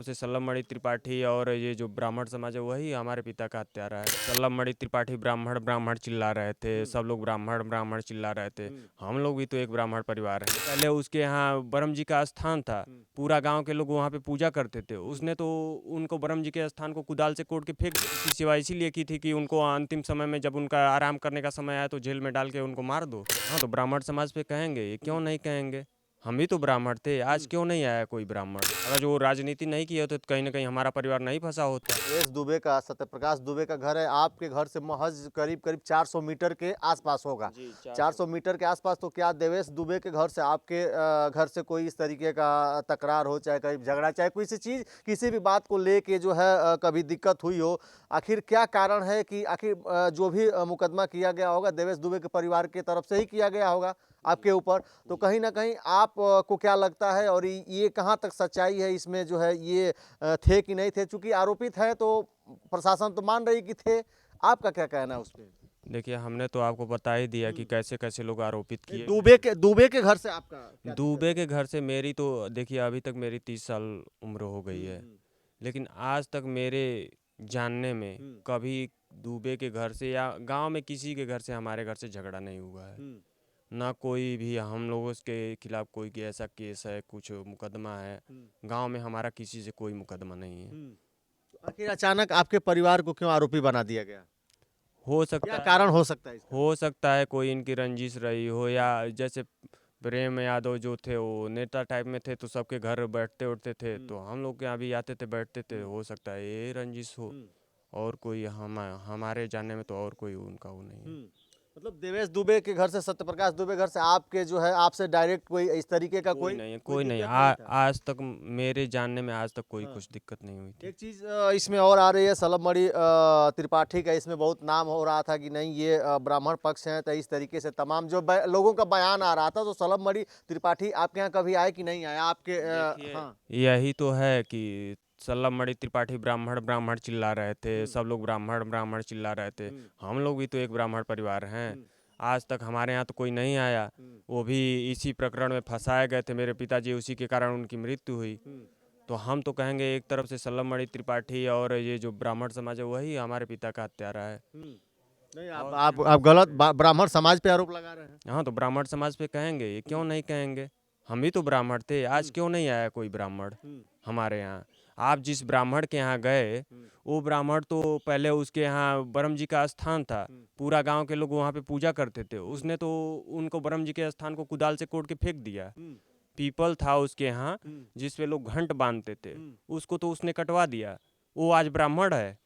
से सल्लमणि त्रिपाठी और ये जो ब्राह्मण समाज है वही हमारे पिता का हत्यारा है। सल्लमणि त्रिपाठी ब्राह्मण ब्राह्मण चिल्ला रहे थे, सब लोग ब्राह्मण ब्राह्मण चिल्ला रहे थे। हम लोग भी तो एक ब्राह्मण परिवार है। पहले उसके यहाँ ब्रह्म जी का स्थान था, पूरा गांव के लोग वहाँ पे पूजा करते थे। उसने तो उनको ब्रह्म जी के स्थान को कुदाल से कोड़ के फेंक दी। इसकी सेवा इसीलिए की थी कि उनको अंतिम समय में जब उनका आराम करने का समय आया तो जेल में डाल के उनको मार दो। हाँ, तो ब्राह्मण समाज पे कहेंगे, ये क्यों नहीं कहेंगे? हम भी तो ब्राह्मण थे, आज क्यों नहीं आया कोई ब्राह्मण? अगर जो राजनीति नहीं किए होते तो कहीं ना कहीं हमारा परिवार नहीं फंसा होता। देवेश दुबे का, सत्यप्रकाश दुबे का घर है आपके घर से महज करीब करीब 400 मीटर के आसपास होगा। जी, 400 मीटर के आसपास। तो क्या देवेश दुबे के घर से आपके घर से कोई इस तरीके का तकरार हो, चाहे कहीं झगड़ा, चाहे कोई सी चीज़, किसी भी बात को लेके जो है कभी दिक्कत हुई हो? आखिर क्या कारण है कि आखिर जो भी मुकदमा किया गया होगा देवेश दुबे के परिवार की तरफ से ही किया गया होगा आपके ऊपर, तो कहीं ना कहीं आप को क्या लगता है और ये कहाँ तक सच्चाई है इसमें जो है, ये थे कि नहीं थे? चूंकि आरोपित है तो प्रशासन तो मान रही कि थे, आपका क्या कहना है उस पर? देखिए, हमने तो आपको बता ही दिया कि कैसे कैसे लोग आरोपित किए। दुबे के घर से आपका क्या दिक्कत दुबे है? के घर से मेरी तो देखिए अभी तक मेरी 30 साल उम्र हो गई है, लेकिन आज तक मेरे जानने में कभी दुबे के घर से या गांव में किसी के घर से हमारे घर से झगड़ा नहीं हुआ है। ना कोई भी हम लोगों के खिलाफ कोई ऐसा केस है, कुछ मुकदमा है। गांव में हमारा किसी से कोई मुकदमा नहीं है। तो आखिर अचानक आपके परिवार को क्यों आरोपी बना दिया गया? हो क्या सकता है, कारण हो सकता है इसका? हो सकता है कोई इनकी रंजिश रही हो, या जैसे प्रेम यादव जो थे वो नेता टाइप में थे, तो सबके घर बैठते उठते थे, तो हम लोग के यहाँ भी आते थे बैठते थे। हो सकता है ये रंजिश हो, और कोई हमारे जानने में तो और कोई उनका वो नहीं है। मतलब देवेश दुबे के घर से, सत्यप्रकाश दुबे घर से आपके जो है, आपसे डायरेक्ट कोई इस तरीके का कोई नहीं है, कोई कोई नहीं। दिक्कत नहीं था? आज तक मेरे जानने में आज तक कोई हाँ। कुछ दिक्कत नहीं हुई थी। एक चीज़ इसमें और आ रही है, सलमणि त्रिपाठी का इसमें बहुत नाम हो रहा था कि नहीं ये ब्राह्मण पक्ष हैं, तो इस तरीके से तमाम जो लोगों का बयान आ रहा था। तो सलमणि त्रिपाठी आपके यहाँ कभी आए कि नहीं आए आपके? देखिए, हाँ। यही तो है कि सल्लमणि त्रिपाठी ब्राह्मण ब्राह्मण चिल्ला रहे थे, सब लोग ब्राह्मण ब्राह्मण चिल्ला रहे थे। हम लोग भी तो एक ब्राह्मण परिवार हैं। आज तक हमारे यहाँ तो कोई नहीं आया, वो भी इसी प्रकरण में फंसाए गए थे मेरे पिताजी, उसी के कारण उनकी मृत्यु हुई। तो हम तो कहेंगे एक तरफ से सल्लमणि त्रिपाठी और ये जो ब्राह्मण समाज है वही हमारे पिता का हत्यारा है। नहीं, आप गलत ब्राह्मण समाज पे आरोप लगा रहे हैं। हाँ, तो ब्राह्मण समाज पे कहेंगे, ये क्यों नहीं कहेंगे? हम भी तो ब्राह्मण थे, आज क्यों नहीं आया कोई ब्राह्मण हमारे यहाँ? आप जिस ब्राह्मण के यहाँ गए, वो ब्राह्मण तो पहले उसके यहाँ ब्रह्म जी का स्थान था, पूरा गांव के लोग वहाँ पे पूजा करते थे। उसने तो उनको ब्रह्म जी के स्थान को कुदाल से कोड़ के फेंक दिया। पीपल था उसके यहाँ जिस पे लोग घंट बांधते थे, उसको तो उसने कटवा दिया। वो आज ब्राह्मण है।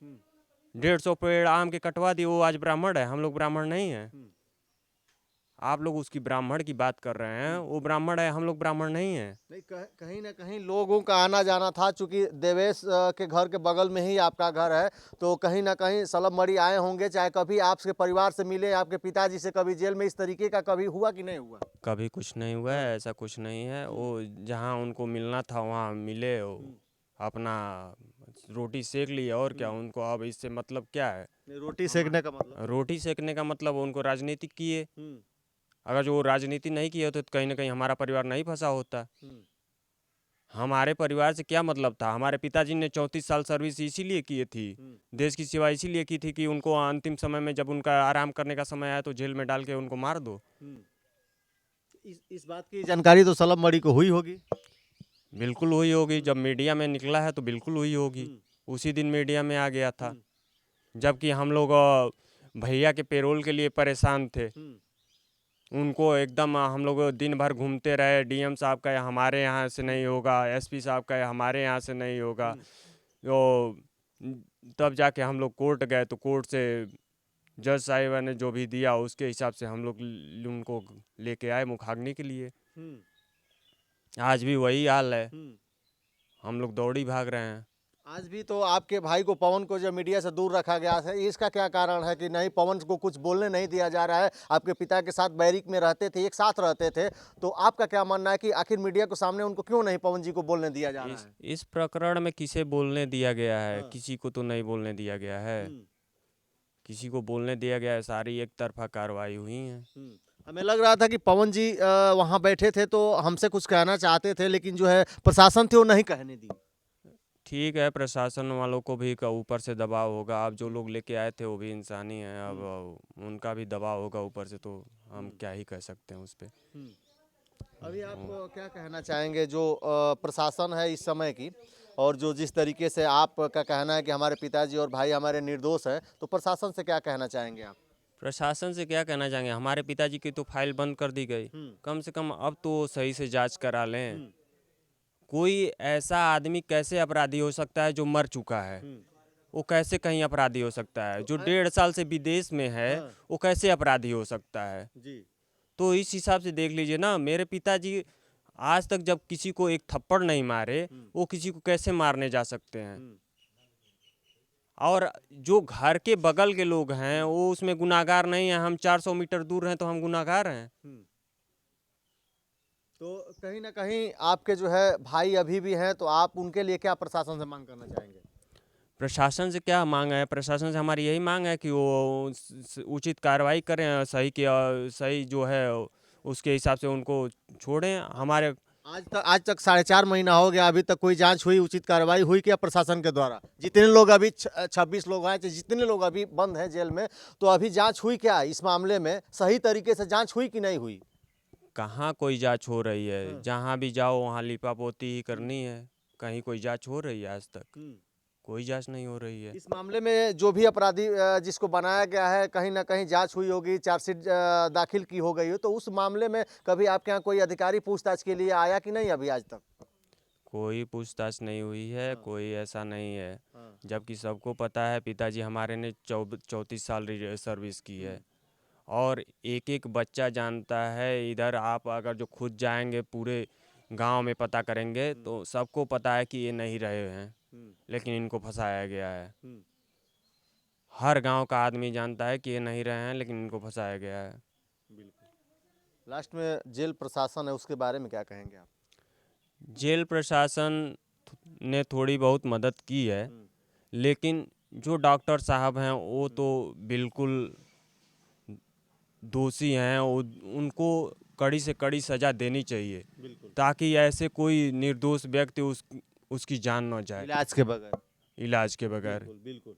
150 पेड़ आम के कटवा दिए, वो आज ब्राह्मण है। हम लोग ब्राह्मण नहीं है। आप लोग उसकी ब्राह्मण की बात कर रहे हैं, वो ब्राह्मण है, हम लोग ब्राह्मण नहीं है। नहीं, कहीं ना कहीं लोगों का आना जाना था, चूंकि देवेश के घर के बगल में ही आपका घर है, तो कहीं ना कहीं सलमणि आए होंगे। चाहे कभी आपके परिवार से मिले, आपके पिताजी से कभी जेल में इस तरीके का कभी हुआ कि नहीं हुआ? कभी कुछ नहीं हुआ है, ऐसा कुछ नहीं है। वो जहाँ उनको मिलना था वहाँ मिले, वो अपना रोटी सेक ली, और क्या उनको अब इससे मतलब क्या है? रोटी सेकने का मतलब? रोटी सेकने का मतलब उनको राजनीति किए। अगर जो वो राजनीति नहीं किए होते तो कहीं ना कहीं हमारा परिवार नहीं फंसा होता। हमारे परिवार से क्या मतलब था? हमारे पिताजी ने 34 साल सर्विस इसीलिए की थी, देश की सेवा इसीलिए की थी कि उनको अंतिम समय में जब उनका आराम करने का समय आया तो जेल में डाल के उनको मार दो। इस बात की जानकारी तो सलमणि को हुई होगी? बिल्कुल हुई होगी, जब मीडिया में निकला है तो बिल्कुल हुई होगी। उसी दिन मीडिया में आ गया था, जबकि हम लोग भैया के पेरोल के लिए परेशान थे। उनको एकदम हम लोग दिन भर घूमते रहे, डीएम साहब का हमारे यहाँ से नहीं होगा, एसपी साहब का हमारे यहाँ से नहीं होगा। तो तब जाके हम लोग कोर्ट गए, तो कोर्ट से जज साहिबा ने जो भी दिया उसके हिसाब से हम लोग उनको लेके आए मुखाग्नि के लिए। आज भी वही हाल है, हम लोग दौड़ी भाग रहे हैं। आज भी तो आपके भाई को, पवन को, जो मीडिया से दूर रखा गया है, इसका क्या कारण है कि नहीं, पवन को कुछ बोलने नहीं दिया जा रहा है? आपके पिता के साथ बैरिक में रहते थे, एक साथ रहते थे, तो आपका क्या मानना है कि आखिर मीडिया के सामने उनको क्यों नहीं, पवन जी को बोलने दिया जा रहा है? इस प्रकरण में किसे बोलने दिया गया है? किसी को तो नहीं बोलने दिया गया है। किसी को बोलने दिया गया है? सारी एक तरफा कार्रवाई हुई है। हमें लग रहा था कि पवन जी वहाँ बैठे थे तो हमसे कुछ कहना चाहते थे, लेकिन जो है प्रशासन थे वो नहीं कहने दी। ठीक है, प्रशासन वालों को भी ऊपर से दबाव होगा। अब जो लोग लेके आए थे वो भी इंसानी हैं, अब उनका भी दबाव होगा ऊपर से, तो हम क्या ही कह सकते हैं उस पे। अभी आप क्या कहना चाहेंगे जो प्रशासन है इस समय की, और जो जिस तरीके से आपका कहना है कि हमारे पिताजी और भाई हमारे निर्दोष हैं, तो प्रशासन से क्या कहना चाहेंगे आप? प्रशासन से क्या कहना चाहेंगे, हमारे पिताजी की तो फाइल बंद कर दी गई। कम से कम अब तो सही से जांच करा लें। कोई ऐसा आदमी कैसे अपराधी हो सकता है जो मर चुका है? वो कैसे कहीं अपराधी हो सकता है? जो 1.5 साल से विदेश में है, वो कैसे अपराधी हो सकता है? जी। तो इस हिसाब से देख लीजिए ना, मेरे पिताजी आज तक जब किसी को एक थप्पड़ नहीं मारे, वो किसी को कैसे मारने जा सकते हैं? और जो घर के बगल के लोग हैं वो उसमें गुनाहगार नहीं है। हम 400 मीटर दूर हैं तो हम गुनाहगार हैं? तो कहीं ना कहीं आपके जो है भाई अभी भी हैं, तो आप उनके लिए क्या प्रशासन से मांग करना चाहेंगे? प्रशासन से क्या मांग है? प्रशासन से हमारी यही मांग है कि वो उचित कार्रवाई करें, सही जो है उसके हिसाब से उनको छोड़ें। हमारे आज तक 4.5 महीना हो गया, अभी तक कोई जांच हुई, उचित कार्रवाई हुई क्या प्रशासन के द्वारा? जितने लोग अभी 26 लोग हैं, जितने लोग अभी बंद हैं जेल में, तो अभी जांच हुई क्या इस मामले में? सही तरीके से जांच हुई कि नहीं हुई? कहाँ कोई जांच हो रही है? जहाँ भी जाओ वहाँ लिपापोती ही करनी है। कहीं कोई जांच हो रही है? आज तक कोई जांच नहीं हो रही है। इस मामले में जो भी अपराधी जिसको बनाया गया है, कहीं ना कहीं जांच हुई होगी, चार्जशीट दाखिल की हो गई हो, तो उस मामले में कभी आपके यहाँ कोई अधिकारी पूछताछ के लिए आया कि नहीं अभी आज तक? कोई पूछताछ नहीं हुई है, कोई ऐसा नहीं है। जबकि सबको पता है पिताजी हमारे ने 34 साल सर्विस की है, और एक एक बच्चा जानता है। इधर आप अगर जो खुद जाएंगे पूरे गांव में पता करेंगे तो सबको पता है कि ये नहीं रहे हैं, लेकिन इनको फंसाया गया है। हर गांव का आदमी जानता है कि ये नहीं रहे हैं, लेकिन इनको फंसाया गया है। लास्ट में जेल प्रशासन है, उसके बारे में क्या कहेंगे आप? जेल प्रशासन ने थोड़ी बहुत मदद की है, लेकिन जो डॉक्टर साहब हैं वो तो बिल्कुल दोषी हैं। उनको कड़ी से कड़ी सज़ा देनी चाहिए, ताकि ऐसे कोई निर्दोष व्यक्ति उसकी जान न जाए इलाज के बगैर। इलाज के बगैर। बिल्कुल।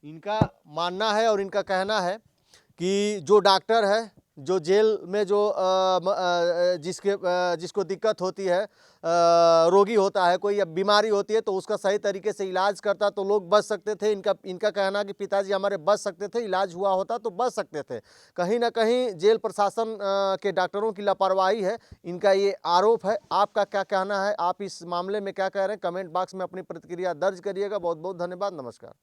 इनका मानना है और इनका कहना है कि जो डॉक्टर है, जो जेल में जो जिसको दिक्कत होती है, रोगी होता है कोई या बीमारी होती है, तो उसका सही तरीके से इलाज करता तो लोग बच सकते थे। इनका कहना है कि पिताजी हमारे बच सकते थे, इलाज हुआ होता तो बच सकते थे। कहीं ना कहीं जेल प्रशासन के डॉक्टरों की लापरवाही है, इनका ये आरोप है। आपका क्या कहना है? आप इस मामले में क्या कह रहे हैं? कमेंट बॉक्स में अपनी प्रतिक्रिया दर्ज करिएगा। बहुत बहुत धन्यवाद। नमस्कार।